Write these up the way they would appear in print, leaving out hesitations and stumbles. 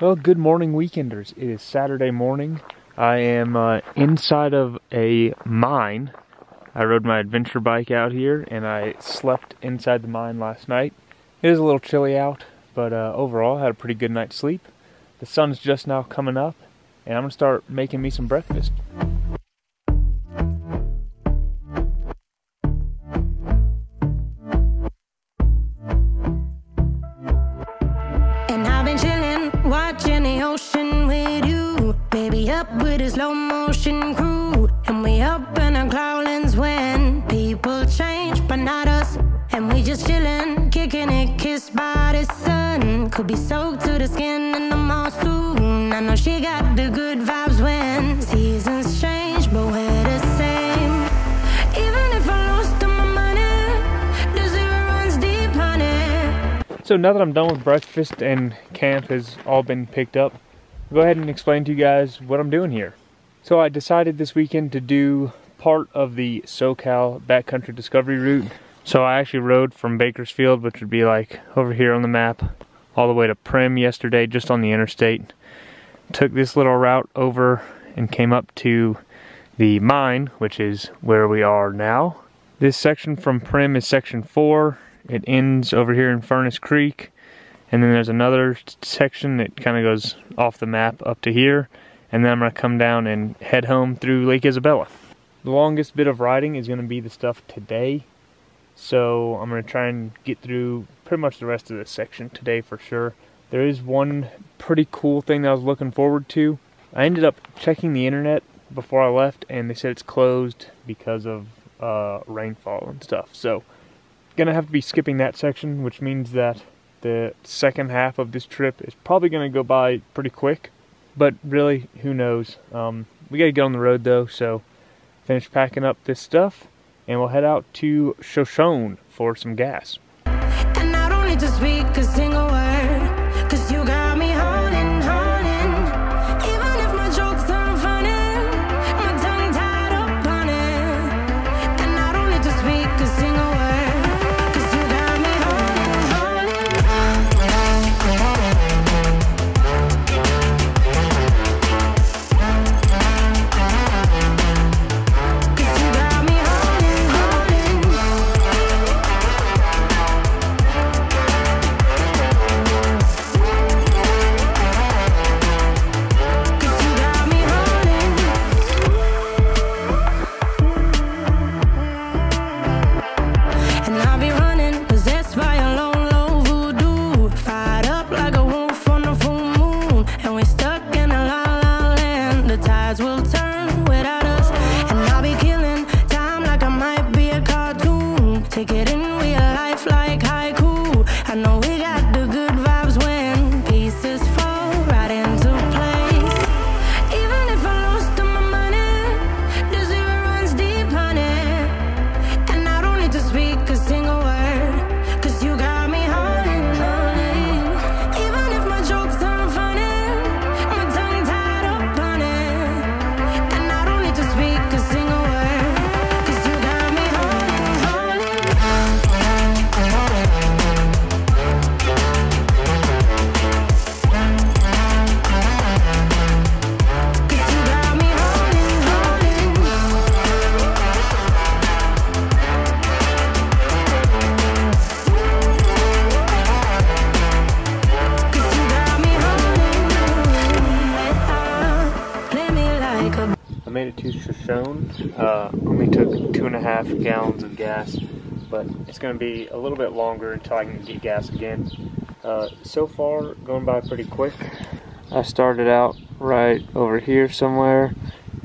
Well, good morning, weekenders. It is Saturday morning. I am inside of a mine. I rode my adventure bike out here and I slept inside the mine last night. It is a little chilly out, but overall I had a pretty good night's sleep. The sun's just now coming up and I'm gonna start making me some breakfast. Watching the ocean with you, baby, up with a slow motion crew. And we up in our clouds when people change, but not us. And we just chillin', kicking it, kissed by the sun. Could be soaked to the skin in the mall soon. I know she got the good vibes when seasons change, but we're the same. Even if I lost all my money, the zero runs deep, honey. So now that I'm done with breakfast and camp has all been picked up, I'll go ahead and explain to you guys what I'm doing here. So I decided this weekend to do part of the SoCal backcountry discovery route. So I actually rode from Bakersfield, which would be like over here on the map, all the way to Prim yesterday, just on the interstate. Took this little route over and came up to the mine, which is where we are now. This section from Prim is section 4. It ends over here in Furnace Creek, and then there's another section that kind of goes off the map up to here, and then I'm going to come down and head home through Lake Isabella. The longest bit of riding is going to be the stuff today, so I'm going to try and get through pretty much the rest of this section today for sure. There is one pretty cool thing that I was looking forward to. I ended up checking the internet before I left, and they said it's closed because of rainfall and stuff, so gonna have to be skipping that section, which means that the second half of this trip is probably gonna go by pretty quick, but really, who knows. We gotta get on the road though, so finish packing up this stuff and we'll head out to Shoshone for some gas. And I don't need to speak a single word, 'cause you got me holding, holding. Even if my jokes aren't funny, my tongue tied up on it. And I don't need to speak a single word. Made it to Shoshone. Only took 2.5 gallons of gas, but it's going to be a little bit longer until I can get gas again. So far, going by pretty quick. I started out right over here somewhere,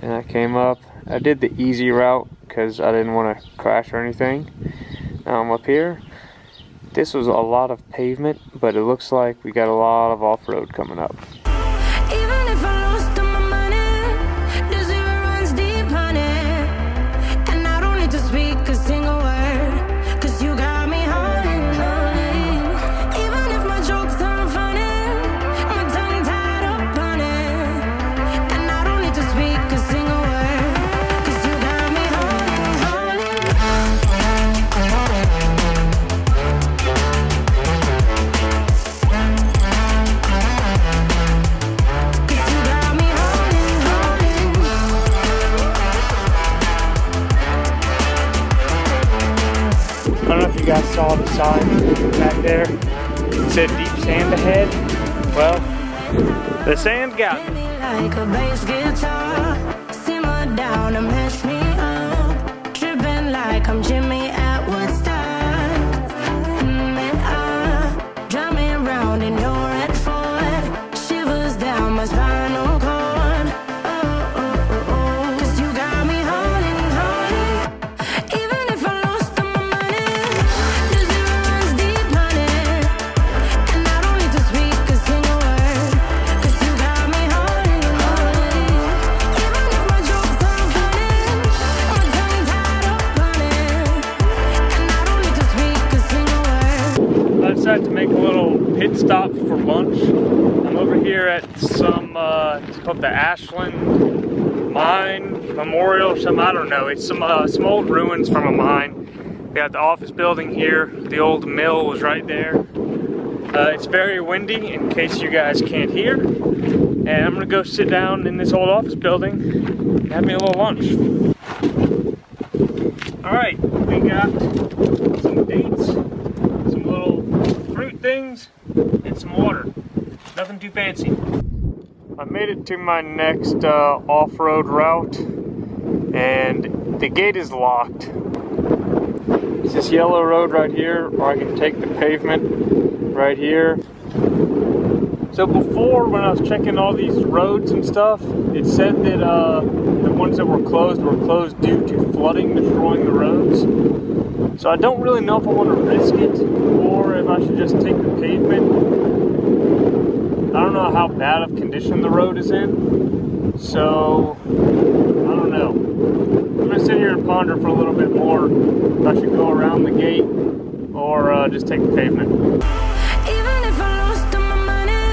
and I came up. I did the easy route because I didn't want to crash or anything. Now I'm up here. This was a lot of pavement, but it looks like we got a lot of off-road coming up. guys saw the sign back there. It said deep sand ahead. Well, the sand got me. Like a bass guitar, simmer down and mess me up. Tripping like I'm Jimmy at Woodstock. Drive me around in your red Ford. Shivers down my spinal cord. Oh, oh, oh, oh. 'Cause you got me holding, holding. Even if I lost all my money, the zero runs deep, honey. And I don't need to speak a single word. 'Cause you got me holding, holding. Even if my jokes aren't funny, my tongue tied up on it. And I don't need to speak a single word. I decided to make a little pit stop for lunch. I'm over here at some, it's called the Ashland Mine Memorial or something, I don't know. It's some old ruins from a mine. We got the office building here. The old mill was right there. It's very windy in case you guys can't hear. And I'm gonna go sit down in this old office building and have me a little lunch. All right, we got some dates, some little fruit things, and some water. Nothing too fancy. I made it to my next off-road route, and the gate is locked. It's this yellow road right here, or I can take the pavement right here. So before, when I was checking all these roads and stuff, it said that the ones that were closed due to flooding destroying the roads. So I don't really know if I want to risk it or if I should just take the pavement. I don't know how bad of condition the road is in, so I don't know. I'm gonna sit here and ponder for a little bit more if I should go around the gate or just take the pavement. Even if I lost all my money,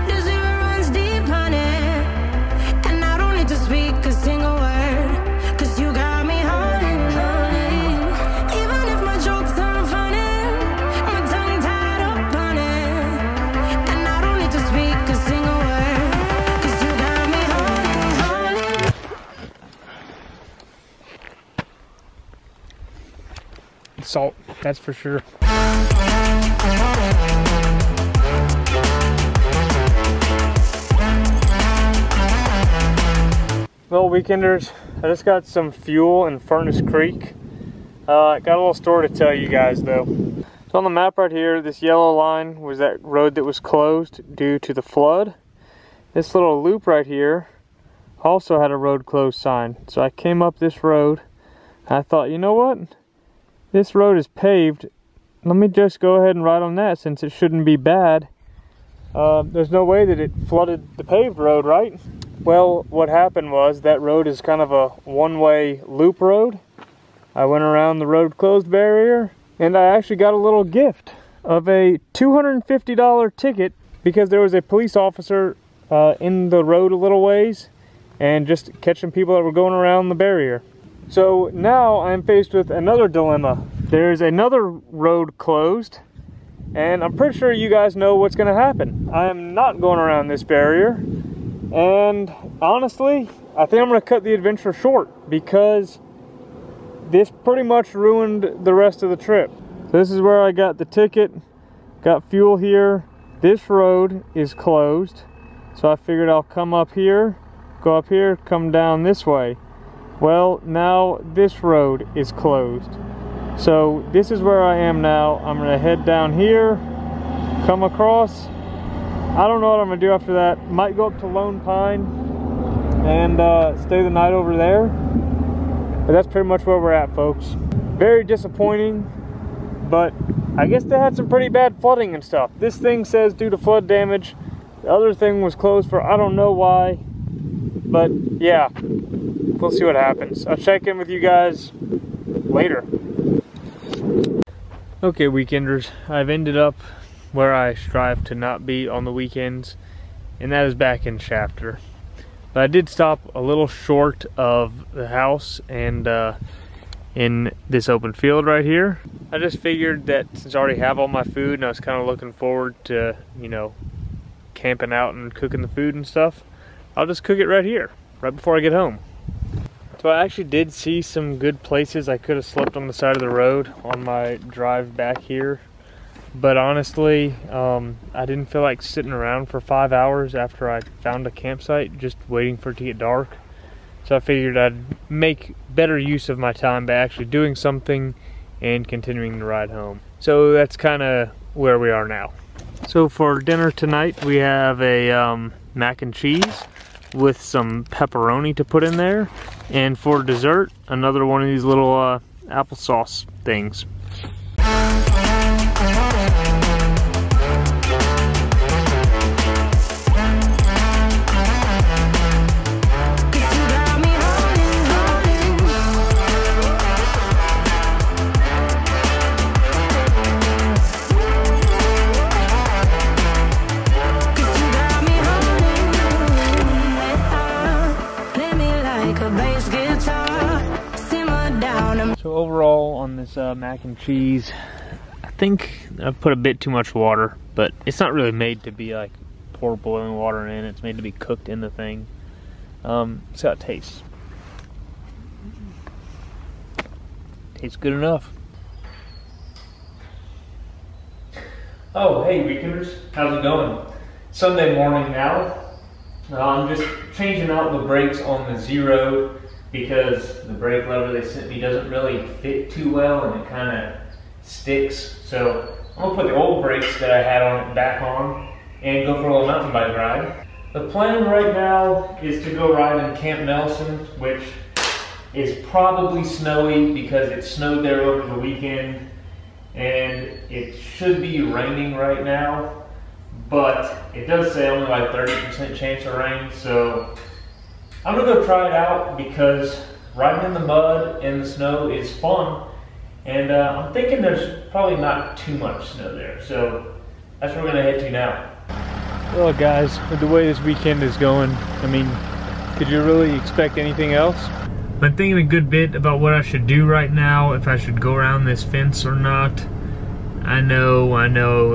the zero runs deep, honey. And I don't need to speak a single word, 'cause you got me holding, holding. Even if my jokes aren't funny, my tongue tied up on it. And I don't need to speak a single word, 'cause you got me holding, holding. Salt, that's for sure. Well, weekenders, I just got some fuel in Furnace Creek. Got a little story to tell you guys though. So on the map right here, this yellow line was that road that was closed due to the flood. This little loop right here also had a road closed sign. So I came up this road. I thought, you know what? This road is paved. Let me just go ahead and ride on that since it shouldn't be bad. There's no way that it flooded the paved road, right? Well, what happened was that road is kind of a one-way loop road. I went around the road closed barrier and I actually got a little gift of a $250 ticket because there was a police officer in the road a little ways and just catching people that were going around the barrier. So now I'm faced with another dilemma. There's another road closed and I'm pretty sure you guys know what's gonna happen. I am not going around this barrier, and honestly, I think I'm gonna cut the adventure short because this pretty much ruined the rest of the trip. So this is where I got the ticket, got fuel here. This road is closed, so I figured I'll come up here, go up here, come down this way. Well, now this road is closed. So this is where I am now. I'm gonna head down here, come across. I don't know what I'm gonna do after that. Might go up to Lone Pine and stay the night over there. But that's pretty much where we're at, folks. Very disappointing, but I guess they had some pretty bad flooding and stuff. This thing says due to flood damage. The other thing was closed for I don't know why. But yeah, we'll see what happens. I'll check in with you guys later. Okay, weekenders, I've ended up where I strive to not be on the weekends, and that is back in Shafter. But I did stop a little short of the house and in this open field right here. I just figured that since I already have all my food and I was kind of looking forward to, you know, camping out and cooking the food and stuff, I'll just cook it right here, right before I get home. So I actually did see some good places I could have slept on the side of the road on my drive back here. But honestly, I didn't feel like sitting around for 5 hours after I found a campsite, just waiting for it to get dark. So I figured I'd make better use of my time by actually doing something and continuing the ride home. So that's kind of where we are now. So for dinner tonight, we have a mac and cheese with some pepperoni to put in there. And for dessert, another one of these little applesauce things. So overall on this mac and cheese, I think I put a bit too much water, but it's not really made to be like pour boiling water in. It's made to be cooked in the thing. See how it tastes. Tastes good enough. Oh, hey weekenders, how's it going? Sunday morning now. I'm just changing out the brakes on the Zero because the brake lever they sent me doesn't really fit too well and it kind of sticks. So I'm gonna put the old brakes that I had on it back on and go for a little mountain bike ride. The plan right now is to go ride in Camp Nelson, which is probably snowy because it snowed there over the weekend and it should be raining right now, but it does say only like 30% chance of rain, so I'm gonna go try it out because riding in the mud and the snow is fun, and I'm thinking there's probably not too much snow there, so that's where we're gonna head to now. Well guys, with the way this weekend is going, I mean, could you really expect anything else? I'm thinking a good bit about what I should do right now, if I should go around this fence or not. I know,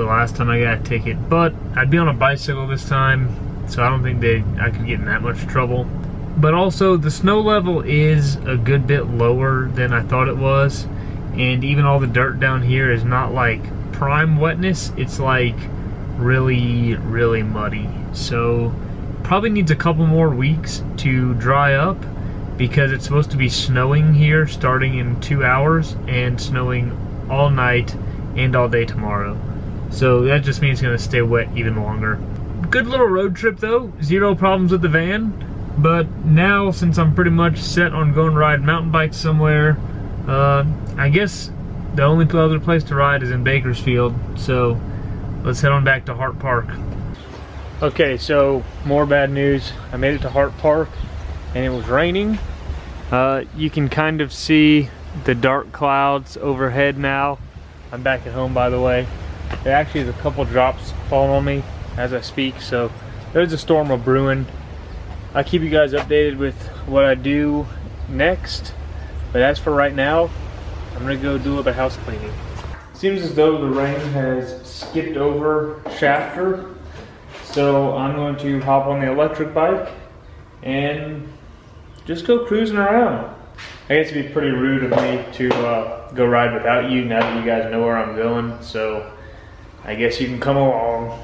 last time I got a ticket, but I'd be on a bicycle this time, so I don't think I could get in that much trouble. But also, the snow level is a good bit lower than I thought it was, and even all the dirt down here is not like prime wetness, it's like really, really muddy. So, probably needs a couple more weeks to dry up, because it's supposed to be snowing here starting in 2 hours, and snowing all night and all day tomorrow. So that just means it's gonna stay wet even longer. Good little road trip though, zero problems with the van. But now, since I'm pretty much set on going ride mountain bikes somewhere, I guess the only other place to ride is in Bakersfield. So let's head on back to Hart Park. Okay, so more bad news. I made it to Hart Park and it was raining. You can kind of see the dark clouds overhead now. I'm back at home, by the way. There actually is a couple drops falling on me as I speak, so there's a storm of brewing. I'll keep you guys updated with what I do next, but as for right now, I'm gonna go do a little bit of house cleaning. Seems as though the rain has skipped over Shafter, so I'm going to hop on the electric bike and just go cruising around. I guess it'd be pretty rude of me to go ride without you now that you guys know where I'm going, so I guess you can come along.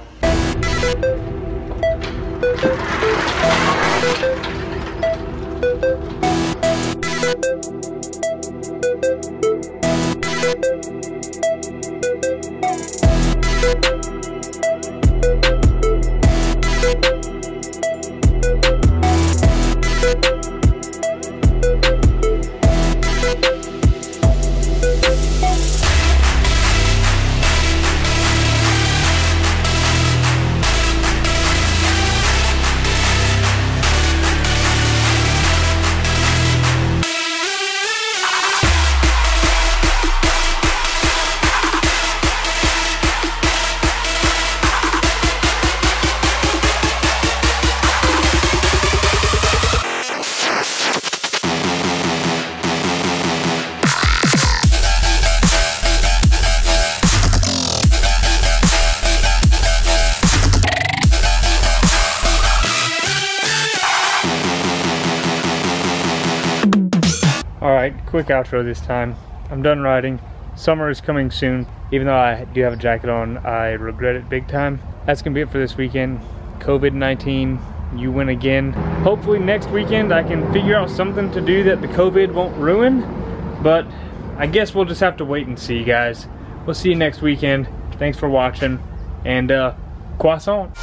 quick outro this time. I'm done riding. Summer is coming soon. Even though I do have a jacket on, I regret it big time. That's gonna be it for this weekend. COVID-19, you win again. Hopefully next weekend I can figure out something to do that the COVID won't ruin, but I guess we'll just have to wait and see, guys. We'll see you next weekend. Thanks for watching, and croissant.